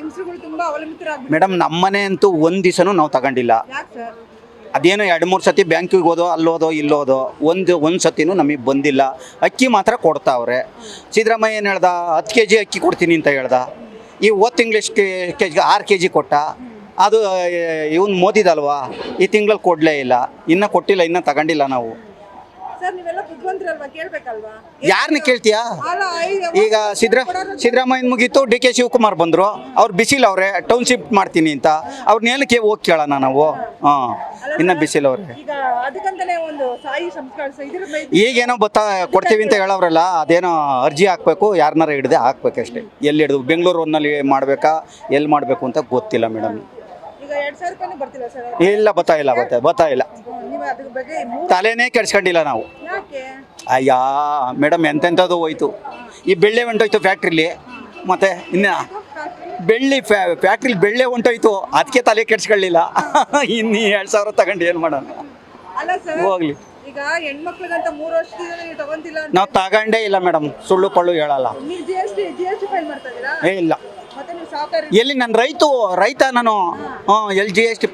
ಹೆಂಗಸರುಗಳು ತುಂಬಾ ಅವಲಂಬಿತರಾಗ್ಬಿಟ್ಟು. ಮೇಡಮ್ ನಮ್ಮನೆ ಅಂತೂ ಒಂದು ದಿವಸನೂ ನಾವು ತಗೊಂಡಿಲ್ಲ. ಯಾಕೆ ಸರ್? ಅದೇನೋ 2-3 ಸತಿ ಬ್ಯಾಂಕಿಗೆ ಹೋದೋ ಅಲ್ಲೋದೋ ಇಲ್ಲೋದೋ ಒಂದು ಸತಿನೂ ನಮಗೆ ಬಂದಿಲ್ಲ. ಅಕ್ಕಿ ಮಾತ್ರ ಕೊಡ್ತಾವ್ರೆ. ಸಿದ್ದರಾಮಯ್ಯ ಏನು ಹೇಳ್ದ, 10 kg ಅಕ್ಕಿ ಕೊಡ್ತೀನಿ ಅಂತ ಹೇಳ್ದ. ಈ ತಿಂಗಳು ಎಷ್ಟು ಕೆಜಿಗೆ 6 kg ಕೊಟ್ಟ. ಅದು ಇವನು ಮೋದಿದಲ್ವಾ, ಈ ತಿಂಗಳಲ್ಲಿ ಕೊಡಲೇ ಇಲ್ಲ, ಇನ್ನೂ ಕೊಟ್ಟಿಲ್ಲ, ಇನ್ನೂ ತಗೊಂಡಿಲ್ಲ ನಾವು. ಸರ್ ನೀವೆಲ್ಲ ಬುದ್ಧಿವಂತರಲ್ವಾ, ಕೇಳ್ಬೇಕಲ್ವಾ? ಯಾರನ್ನ ಕೇಳ್ತೀಯಾ? ಈಗ ಸಿದ್ದರಾಮಯ್ಯ ಮುಗೀತು, DK ಶಿವಕುಮಾರ್ ಬಂದರು, ಅವ್ರು ಬಿಸಿಲವ್ರೆ ಟೌನ್ಶಿಪ್ ಮಾಡ್ತೀನಿ ಅಂತ. ಅವ್ರನ್ನೇನಕ್ಕೆ ಹೋಗಿ ಕೇಳೋಣ ನಾವು? ಇನ್ನು ಬಿಸಿಲವ್ರೆ. ಈಗ ಅದಕ್ಕಂತಾನೆ ಒಂದು ಸಾಯಿ ಸಂಸ್ಕಾರ ಇದ್ರ ಮೇಲೆ ಈಗೇನೋ ಕೊಡ್ತೀವಿ ಅಂತ ಹೇಳೋರಲ್ಲ, ಅದೇನೋ ಅರ್ಜಿ ಹಾಕ್ಬೇಕು, ಯಾರನ್ನಾರ ಹಿಡ್ದೆ ಹಾಕ್ಬೇಕಷ್ಟೇ. ಎಲ್ಲಿ ಹಿಡಿದು ಬೆಂಗಳೂರು ಒಂದಲ್ಲಿ ಮಾಡಬೇಕಾ, ಎಲ್ಲಿ ಮಾಡಬೇಕು ಅಂತ ಗೊತ್ತಿಲ್ಲ ಮೇಡಮ್. ಈಗ 2000 ರೂಪಾಯಿ ಬರ್ತಿಲ್ಲ ಸರ್? ಇಲ್ಲ, ಬರ್ತಾ ಇಲ್ಲ. ನೀವು ಅದ್ರ ಬಗ್ಗೆ ತಲೆನೇ ಕೆಡ್ಸ್ಕೊಂಡಿಲ್ಲ ನಾವು. ಯಾಕೆ? ಅಯ್ಯಾ ಮೇಡಮ್, ಎಂತೆಂಥದ್ದು ಹೋಯ್ತು. ಈ ಬೆಳ್ಳೆ ಹೊಂಟೋಯ್ತು ಫ್ಯಾಕ್ಟ್ರಿಲಿ, ಮತ್ತೆ ಇನ್ನು ಫ್ಯಾಕ್ಟ್ರಿಲಿ ಬೆಳ್ಳೆ ಹೊಂಟೋಯ್ತು, ಅದಕ್ಕೆ ತಲೆ ಕೆಡ್ಸ್ಕೊಳ್ಳಿಲ್ಲ. ಇನ್ನು 2000 ತಗೊಂಡು ಏನು ಮಾಡೋಣ? ಅಲ್ಲ ಸರ್, ಹೋಗ್ಲಿ. ಈಗ ಹೆಣ್ಮಕ್ಳಿಗಂತ 3 ವರ್ಷದಿಂದ ನೀವು ತಗೊಂತಿಲ್ಲ ಅಂತ ನಾವು ತಗೊಂಡೇ ಇಲ್ಲ ಮೇಡಮ್, ಸುಳ್ಳು ಪಳ್ಳು ಹೇಳಲ್ಲ. ನೀವು GST ಫೈಲ್ ಮಾಡ್ತಾ ಇದ್ದೀರಾ? ಇಲ್ಲ. ಮತ್ತೆ ನೀವು ಸಾವುಕಾರ ಎಲ್ಲಿ ನಾನು ರೈತ ನಾನು. ಎಲ್ಲಿ GST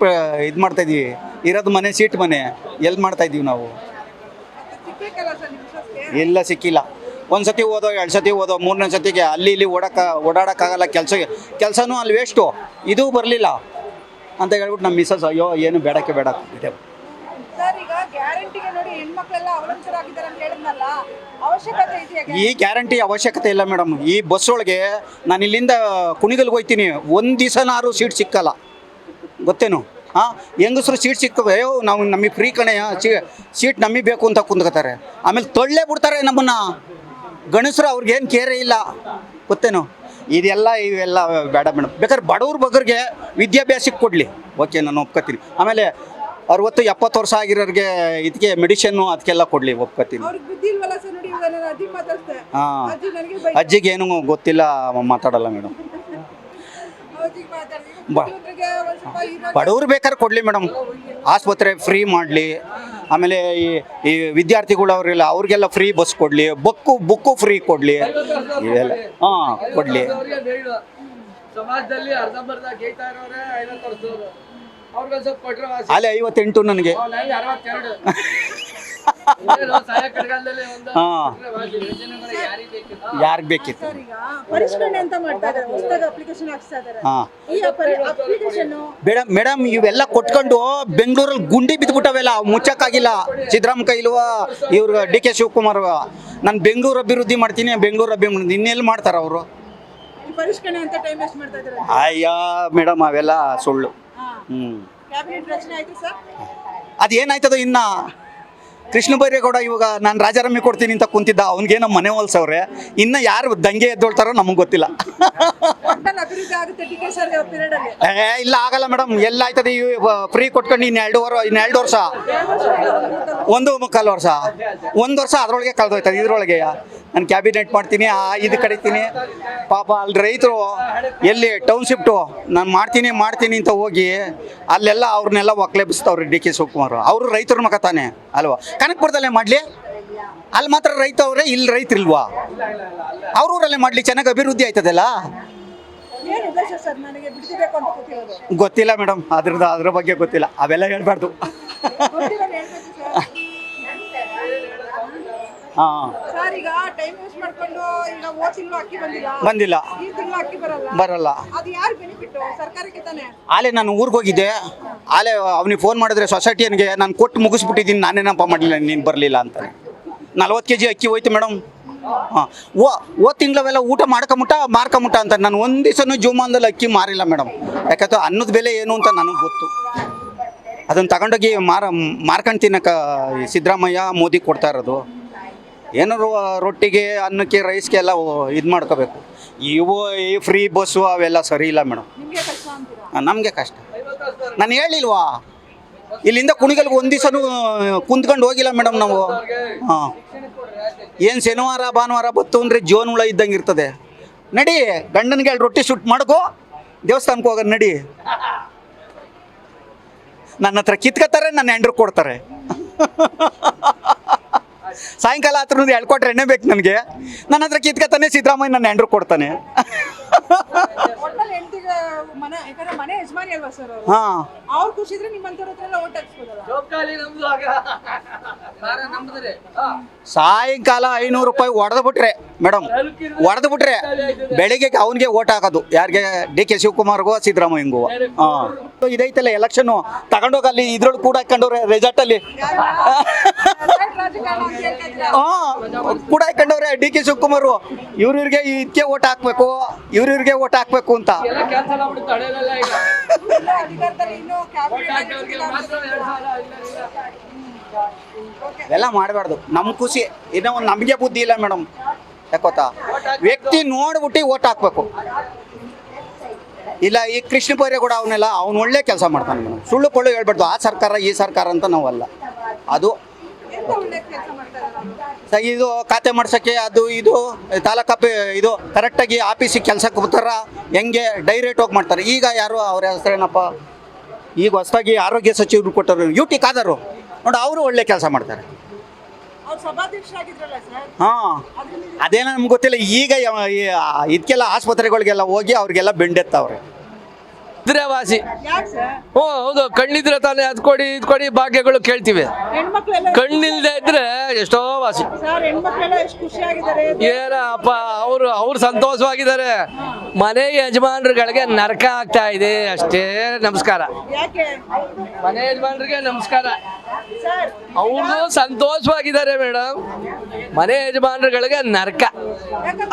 ಇದು ಮಾಡ್ತಾ ಇದೀವಿ, ಇರೋದು ಮನೆ ಸೀಟ್ ಮನೆ, ಎಲ್ಲಿ ಮಾಡ್ತಾ ಇದೀವಿ ನಾವು? ಸಿಕ್ಬೇಕಲ್ಲ ಸರ್ ನಿಮ್ಮ ವಿಶ್ವಾಸಕ್ಕೆ? ಇಲ್ಲ, ಸಿಕ್ಕಿಲ್ಲ. ಒಂದು ಸತಿ ಓದೋ, 2 ಸತಿ ಓದೋ, 3ನೇ ಸತಿಗೆ ಅಲ್ಲಿ ಇಲ್ಲಿ ಓಡಾಡೋಕ್ಕಾಗಲ್ಲ. ಕೆಲಸನೂ ಅಲ್ಲಿ ವೇಸ್ಟು, ಇದೂ ಬರಲಿಲ್ಲ ಅಂತ ಹೇಳ್ಬಿಟ್ಟು ನಮ್ಮ ಮಿಸ್ಸಸ್ ಅಯ್ಯೋ ಏನು ಬೇಡಕ್ಕೆ ಬೇಡ ಇದೆ. ಸರ್ ಈಗ ಗ್ಯಾರಂಟಿಗೆ ನೋಡಿ ಹೆಣ್ಮಕ್ಳೆಲ್ಲ ಅವಲಂಬಿತರಾಗಿದ್ದಾರೆ ಅಂತ ಹೇಳಿದ್ನಲ್ಲ, ಅವಶ್ಯಕತೆ ಇದೆಯಾ? ಈ ಗ್ಯಾರಂಟಿ ಅವಶ್ಯಕತೆ ಇಲ್ಲ ಮೇಡಮ್. ಈ ಬಸ್ ಒಳಗೆ ನಾನು ಇಲ್ಲಿಂದ ಕುಣಿಗಲ್ಗೆ ಹೋಗ್ತೀನಿ, ಒಂದು ದಿವಸನಾರು ಸೀಟ್ ಸಿಕ್ಕಲ್ಲ, ಗೊತ್ತೇನು? ಹೆಂಗಸರು ಸೀಟ್ ಸಿಕ್ಕವೆ, ನಾವು ನಮಗೆ ಫ್ರೀ ಕಣೆಯ ಸೀಟ್ ನಮಗೆ ಬೇಕು ಅಂತ ಕುಂದ್ಕೋತಾರೆ. ಆಮೇಲೆ ತೊಳ್ಳೆ ಬಿಡ್ತಾರೆ ನಮ್ಮನ್ನು. ಗಣಸರು ಅವ್ರಿಗೇನು ಕೇರೇ ಇಲ್ಲ, ಗೊತ್ತೇನು? ಇವೆಲ್ಲ ಬೇಡ ಮೇಡಮ್. ಬೇಕಾದ್ರೆ ಬಡವ್ರ ಬಗ್ಗರಿಗೆ ವಿದ್ಯಾಭ್ಯಾಸಕ್ಕೆ ಕೊಡಲಿ, ಓಕೆ, ನಾನು ಒಪ್ಕೋತೀನಿ. ಆಮೇಲೆ 60-70 ವರ್ಷ ಆಗಿರೋರಿಗೆ ಇದಕ್ಕೆ ಮೆಡಿಷನ್ನು ಅದಕ್ಕೆಲ್ಲ ಕೊಡಲಿ, ಒಪ್ಕೋತೀನಿ. ಅವ್ರಿಗೆ ಬುದ್ಧಿ ಇಲ್ವಲ್ಲ ಸರ್? ನೋಡಿ ಇವಾಗ ನಾನು ಅಜ್ಜಿ ಮಾತಾಡ್ತೆ, ಅಜ್ಜಿ ನನಗೆ ಅಜ್ಜಿಗೆ ಏನೂ ಗೊತ್ತಿಲ್ಲ, ಮಾತಾಡಲ್ಲ ಮೇಡಮ್. ಅಜ್ಜಿಗೆ ಮಾತಾಡ್ತೀನಿ, ಬುದ್ಧಿವಂತರಿಗೆ ಒಂದು ಸ್ವಲ್ಪ ಇರೋ ಬಡವ್ರು ಬೇಕಾದ್ರೆ ಕೊಡಲಿ ಮೇಡಮ್, ಆಸ್ಪತ್ರೆ ಫ್ರೀ ಮಾಡಲಿ. ಆಮೇಲೆ ಈ ವಿದ್ಯಾರ್ಥಿಗಳು ಅವರೆಲ್ಲ ಅವ್ರಿಗೆಲ್ಲ ಫ್ರೀ ಬಸ್ ಕೊಡಲಿ, ಬುಕ್ಕು ಫ್ರೀ ಕೊಡಲಿ, ಇವೆಲ್ಲ ಕೊಡಲಿ. ಸಮಾಜದಲ್ಲಿ ಅರ್ಧಂಬರ್ಧ ಗೇಯ್ತಾ ಇರೋರೆ 50 ವರ್ಷದವರು, ಅವ್ರಿಗೊಂದು ಸ್ವಲ್ಪ ಕೊಟ್ಟರೆ ಅಲ್ಲೇ 58 ನನಗೆ. 62 ಯಾರಿಗೆ ಬೇಕಿತ್ತು? ಸರ್ ಈಗ ಪರಿಷ್ಕರಣೆ ಅಂತ ಮಾಡ್ತಾ ಇದ್ದಾರೆ, ಹೊಸದಾಗಿ ಅಪ್ಲಿಕೇಶನ್ ಹಾಕ್ಸ್ತಾ ಇದ್ದಾರೆ. ಈ ಅಪ್ಲಿಕೇಶನ್ ಮೇಡಮ್ ಇವೆಲ್ಲ ಕೊಟ್ಕೊಂಡು ಬೆಂಗಳೂರಲ್ಲಿ ಗುಂಡಿ ಬಿದ್ದುಬಿಟ್ಟವೆಲ್ಲ, ಮುಚ್ಚಕ್ಕಾಗಿಲ್ಲ. ಸಿದ್ದರಾಮಯ್ಯ ಕೈಲ್ವಾ, ಇವ್ರು DK ಶಿವಕುಮಾರ್, ನಾನು ಬೆಂಗಳೂರು ಅಭಿವೃದ್ಧಿ ಮಾಡ್ತೀನಿ, ಇನ್ನೆಲ್ಲಿ ಮಾಡ್ತಾರ ಅವರು? ಈ ಪರಿಷ್ಕರಣೆ ಅಂತ ಟೈಮ್ ವೇಸ್ಟ್ ಮಾಡ್ತಾ ಇದ್ದಾರೆ. ಅಯ್ಯೋ ಮೇಡಮ್, ಅವೆಲ್ಲ ಸುಳ್ಳು. ಕ್ಯಾಬಿನೆಟ್ ರಚನೆ ಆಯ್ತು ಸರ್? ಅದೇನಾಯ್ತದೋ ಇನ್ನ. ಕೃಷ್ಣ ಬೈರೇಗೌಡ ಇವಾಗ ನಾನು ರಾಜಾರಾಮಿ ಕೊಡ್ತೀನಿ ಅಂತ ಕುಂತಿದ್ದ, ಅವ್ನಿಗೆ ನಮ್ಮ ಮನೆ ಹೊಲ್ಸವ್ರೆ. ಇನ್ನು ಯಾರು ದಂಗೆ ಎದ್ದೊಳ್ತಾರೋ ನಮಗೆ ಗೊತ್ತಿಲ್ಲ. ಒಟ್ಟಲ್ಲಿ ಅಭಿವೃದ್ಧಿ ಆಗುತ್ತೆ DK ಸರ್ ಪೀರಿಯಡ್ ಅಲ್ಲಿ? ಇಲ್ಲ, ಆಗಲ್ಲ ಮೇಡಮ್. ಎಲ್ಲ ಆಯ್ತದೆ ಫ್ರೀ ಕೊಟ್ಕೊಂಡು ಇನ್ನು 2 ವರ್ಷ, 1.25 ವರ್ಷ, 1 ವರ್ಷ ಅದರೊಳಗೆ ಕಳೆದೋಯ್ತದೆ. ಇದ್ರೊಳಗೆ ನಾನು ಕ್ಯಾಬಿನೆಟ್ ಮಾಡ್ತೀನಿ, ಇದು ಕಡಿತೀನಿ. ಪಾಪ ಅಲ್ಲಿ ರೈತರು ಎಲ್ಲಿ ಟೌನ್ಶಿಫ್ಟು ನಾನು ಮಾಡ್ತೀನಿ ಅಂತ ಹೋಗಿ ಅಲ್ಲೆಲ್ಲ ಅವ್ರನ್ನೆಲ್ಲ ಒಕ್ಲೆಬಿಸ್ತವ್ರಿ DK ಶಿವಕುಮಾರ್. ಅವರು ರೈತರ ಮಗ ತಾನೆ ಅಲ್ವಾ? ಕನಕಪುರದಲ್ಲೇ ಮಾಡಲಿ, ಅಲ್ಲಿ ಮಾತ್ರ ರೈತ ಅವರೇ, ಇಲ್ಲಿ ರೈತರಿಲ್ವಾ? ಅವ್ರೂರಲ್ಲೇ ಮಾಡಲಿ, ಚೆನ್ನಾಗಿ ಅಭಿವೃದ್ಧಿ ಆಯ್ತದಲ್ಲ. ಏನು ಉದ್ದೇಶ ಸರ್? ನನಗೆ ಬಿಡ್ತಿಬೇಕು ಅಂತ ಗೊತ್ತಿರೋದು ಗೊತ್ತಿಲ್ಲ ಮೇಡಮ್, ಅದ್ರ ಬಗ್ಗೆ ಗೊತ್ತಿಲ್ಲ, ಅವೆಲ್ಲ ಹೇಳ್ಬಾರ್ದು. ಗೊತ್ತಿರೋದು ಹೇಳ್ಬೇಕು ಸರ್. ಸರ್ ಈಗ ಟೈಮ್ ವೇಸ್ಟ್ ಮಾಡ್ಕೊಂಡು ಈಗ ಹೋದ ತಿಂಗಳು ಅಕ್ಕಿ ಬಂದಿಲ್ಲ, ಈ ತಿಂಗಳು ಅಕ್ಕಿ ಬರಲ್ಲ. ಅದು ಯಾರು ಬೆನಿಫಿಟ್? ಸರ್ಕಾರಕ್ಕೆ ತಾನೆ. ಆಲೆ ನಾನು ಊರಿಗೆ ಹೋಗಿದ್ದೆ, ಆಲೆ ಅವ್ನಿಗೆ ಫೋನ್ ಮಾಡಿದ್ರೆ ಸೊಸೈಟಿಯನ್ಗೆ ನಾನು ಕೊಟ್ಟು ಮುಗಿಸ್ಬಿಟ್ಟಿದ್ದೀನಿ, ನಾನೇನಪ್ಪ ಮಾಡಲಿಲ್ಲ, ನೀನು ಬರಲಿಲ್ಲ ಅಂತಾನೆ. 40 kg ಅಕ್ಕಿ ಹೋಯ್ತು ಮೇಡಮ್. ಹೋದ ತಿಂಗಳವೆಲ್ಲ ಊಟ ಮಾರ್ಕೊಂಬಿಟ್ಟ ಅಂತ. ನಾನು ಒಂದು ದಿವಸನೂ ಜೀವಮಾನದಲ್ಲಿ ಅಕ್ಕಿ ಮಾರಿಲ್ಲ ಮೇಡಮ್. ಯಾಕಂದ್ರೆ ಅನ್ನದ ಬೆಲೆ ಏನು ಅಂತ ನನಗೆ ಗೊತ್ತು. ಅದನ್ನು ತಗೊಂಡೋಗಿ ಮಾರ್ಕೊಂಡು ತಿನ್ನಕ್ಕೆ ಸಿದ್ದರಾಮಯ್ಯ ಮೋದಿ ಕೊಡ್ತಾ ಇರೋದು. ಏನಾರು ರೊಟ್ಟಿಗೆ, ಅನ್ನಕ್ಕೆ, ರೈಸ್ಗೆ ಎಲ್ಲ ಇದು ಮಾಡ್ಕೋಬೇಕು. ಈ ಫ್ರೀ ಬಸ್ಸು ಅವೆಲ್ಲ ಸರಿ ಇಲ್ಲ ಮೇಡಮ್. ನಮಗೆ ಕಷ್ಟ. ನಾನು ಹೇಳಿಲ್ವಾ, ಇಲ್ಲಿಂದ ಕುಣಿಗಲ್ಗೆ ಒಂದು ದಿವಸನೂ ಕುಂತ್ಕೊಂಡು ಹೋಗಿಲ್ಲ ಮೇಡಮ್ ನಾವು. ಏನು ಶನಿವಾರ ಭಾನುವಾರ ಬತ್ತು ಅಂದರೆ ಜೋನ್ ಹುಳ ಇದ್ದಂಗೆ ಇರ್ತದೆ. ನಡಿ, ಗಂಡನಿಗೆ 2 ರೊಟ್ಟಿ ಶೂಟ್ ಮಾಡ್ಕೋ, ದೇವಸ್ಥಾನಕ್ಕೆ ಹೋಗೋದು ನಡಿ. ನನ್ನ ಹತ್ರ ಕಿತ್ಕೋತಾರೆ, ನನ್ನ ಹೆಂಡ್ರು ಕೊಡ್ತಾರೆ. ಸಾಯಂಕಾಲ ಹತ್ರ 2 ಕೊಟ್ರೆ ಎಣ್ಣೆ ಬೇಕು ನನಗೆ. ನನ್ನ ಹತ್ರ ಕಿತ್ಕೊತಾನೆ ಸಿದ್ದರಾಮಯ್ಯ, ನನ್ನ ಹೆಂಡ್ರು ಕೊಡ್ತಾನೆ. ಒಟ್ಟಲ್ಲಿ ಹೆಂಡತಿಗೆ ಯಾಕಂದ್ರೆ ಮನೆ ಯಜಮಾನಿ ಅಲ್ವಾ ಸರ್ ಅವರು ಹಾಂ ಅವ್ರು ಖುಷಿ ಇದ್ರೆ ನಿಮ್ಮಂತವ್ರ ಹತ್ರ ಎಲ್ಲ ಓಟ್ ಹಾಕ್ಸ್ಬೋದಲ್ಲ. ಜೋಕಾಲಿ ನಮ್ದು ಆಗ ನಮ್ದ್ರೆ ಸಾಯಂಕಾಲ 500 ರೂಪಾಯಿ ಹೊಡೆದು ಬಿಟ್ರೆ ಮೇಡಮ್, ಹೊಡೆದು ಬಿಟ್ರೆ ಬೆಳಿಗ್ಗೆ ಅವನಿಗೆ ಓಟ್ ಹಾಕೋದು, ಯಾರಿಗೆ DK ಶಿವಕುಮಾರ್ಗೋ ಸಿದ್ದರಾಮಯ್ಯಂಗೋ. ಹಾಂ ಇದೈತಲ್ಲ ಎಲೆಕ್ಷನ್ನು, ತಗೊಂಡೋಗಿ ಅಲ್ಲಿ ಇದ್ರೊಳಗೆ ಕೂಡ ಹಾಕೊಂಡವ್ರೆ ರೆಸಾರ್ಟಲ್ಲಿ. ರಾಜಕಾರಣ ಅಂತ ಹೇಳ್ತಿದ್ರೆ ಹಾಂ ಕೂಡ ಹಾಕೊಂಡವ್ರೆ DK ಶಿವಕುಮಾರ್. ಇವ್ರಿಗೆ ಇದಕ್ಕೆ ಓಟ್ ಹಾಕ್ಬೇಕು, ಇವ್ರಿಗೆ ಓಟ್ ಹಾಕ್ಬೇಕು ಅಂತ. ಎಲ್ಲ ಕ್ಯಾನ್ಸಲ್ ಆಗ್ಬಿಡುತ್ತೆ ಹಳೆಯಲ್ಲ ಈಗ. ಅಧಿಕಾರದಲ್ಲಿ ಇನ್ನೂ ಕ್ಯಾಬಿನೆಟ್ ಅವ್ರಿಗೆ ಮಾತ್ರ 2,000 ಇಲ್ಲ. ಎಲ್ಲ ಮಾಡಬಾರ್ದು. ನಮ್ಮ ಖುಷಿ ಇನ್ನೂ ಒಂದು ನಮಗೆ ಬುದ್ಧಿ ಇಲ್ಲ ಮೇಡಮ್. ಯಾಕೋತಾ ವ್ಯಕ್ತಿ ನೋಡ್ಬಿಟ್ಟು ಓಟ್ ಹಾಕ್ಬೇಕು. ಇಲ್ಲ ಈ ಕೃಷ್ಣ ಬೈರೇಗೌಡ ಅವನ್ನೆಲ್ಲ ಅವ್ನು ಒಳ್ಳೆ ಕೆಲಸ ಮಾಡ್ತಾನೆ ಮೇಡಮ್. ಸುಳ್ಳು ಪಳ್ಳು ಹೇಳ್ಬಾರ್ದು ಆ ಸರ್ಕಾರ ಈ ಸರ್ಕಾರ ಅಂತ ನಾವಲ್ಲ. ಅದು ಎಂತ ಒಳ್ಳೆ ಕೆಲಸ ಮಾಡ್ತಾ ಇದ್ದಾರೆ ಇದು ಖಾತೆ ಮಾಡ್ಸೋಕ್ಕೆ ಅದು ಇದು ತಾಲೂಕು ಇದು ಕರೆಕ್ಟಾಗಿ ಆಫೀಸಿಗೆ ಕೆಲಸಕ್ಕೆ ಬರ್ತಾರ, ಹೆಂಗೆ ಡೈರೆಕ್ಟ್ ಹೋಗಿ ಮಾಡ್ತಾರೆ. ಈಗ ಯಾರು ಅವ್ರ ಹೆಸರೇನಪ್ಪ, ಈಗ ಹೊಸದಾಗಿ ಆರೋಗ್ಯ ಸಚಿವರು ಕೊಟ್ಟರು UT ಖಾದರ್ ನೋಡಿ, ಅವರು ಒಳ್ಳೆ ಕೆಲಸ ಮಾಡ್ತಾರೆ. ಅವ್ರು ಸಭಾಧ್ಯಕ್ಷರಾಗಿದ್ರಲ್ಲ ಸರ್, ಹಾಂ ಅದೇನೋ ನಮ್ಗೆ ಗೊತ್ತಿಲ್ಲ. ಈಗ ಇದಕ್ಕೆಲ್ಲ ಆಸ್ಪತ್ರೆಗಳಿಗೆಲ್ಲ ಹೋಗಿ ಅವ್ರಿಗೆಲ್ಲ ಬೆಂಡೆತ್ತವ್ರೆ. ಇದ್ರೆ ವಾಸಿ. ಯಾಕೆ ಸರ್ ಹೌದು, ಕಣ್ಣಿದ್ರೆ ತಾನೇ ಅದ್ ಕೊಡಿ ಇದ್ ಕೊಡಿ ಭಾಗ್ಯಗಳು ಕೇಳ್ತೀವಿ. ಹೆಣ್ಮಕ್ಳೆಲ್ಲ ಕಣ್ಣಿಲ್ದೆ ಇದ್ರೆ ಎಷ್ಟೋ ವಾಸಿ. ಸರ್ ಹೆಣ್ಮಕ್ಳೆಲ್ಲ ಎಷ್ಟು ಖುಷಿಯಾಗಿದ್ದಾರೆ. ಏನಪ್ಪ ಅವ್ರು ಸಂತೋಷವಾಗಿದ್ದಾರೆ. ಮನೆ ಯಜಮಾನ್ರುಗಳಿಗೆ ನರಕ ಆಗ್ತಾ ಇದೆ ಅಷ್ಟೇ. ನಮಸ್ಕಾರ. ಯಾಕೆ ಮನೆ ಯಜಮಾನ್ರಿಗೆ ನಮಸ್ಕಾರ. ಸರ್ ಅವರು ಸಂತೋಷವಾಗಿದ್ದಾರೆ ಮೇಡಮ್. ಮನೆ ಯಜಮಾನ್ರುಗಳಿಗೆ ನರಕ. ಯಾಕಂದ್ರೆ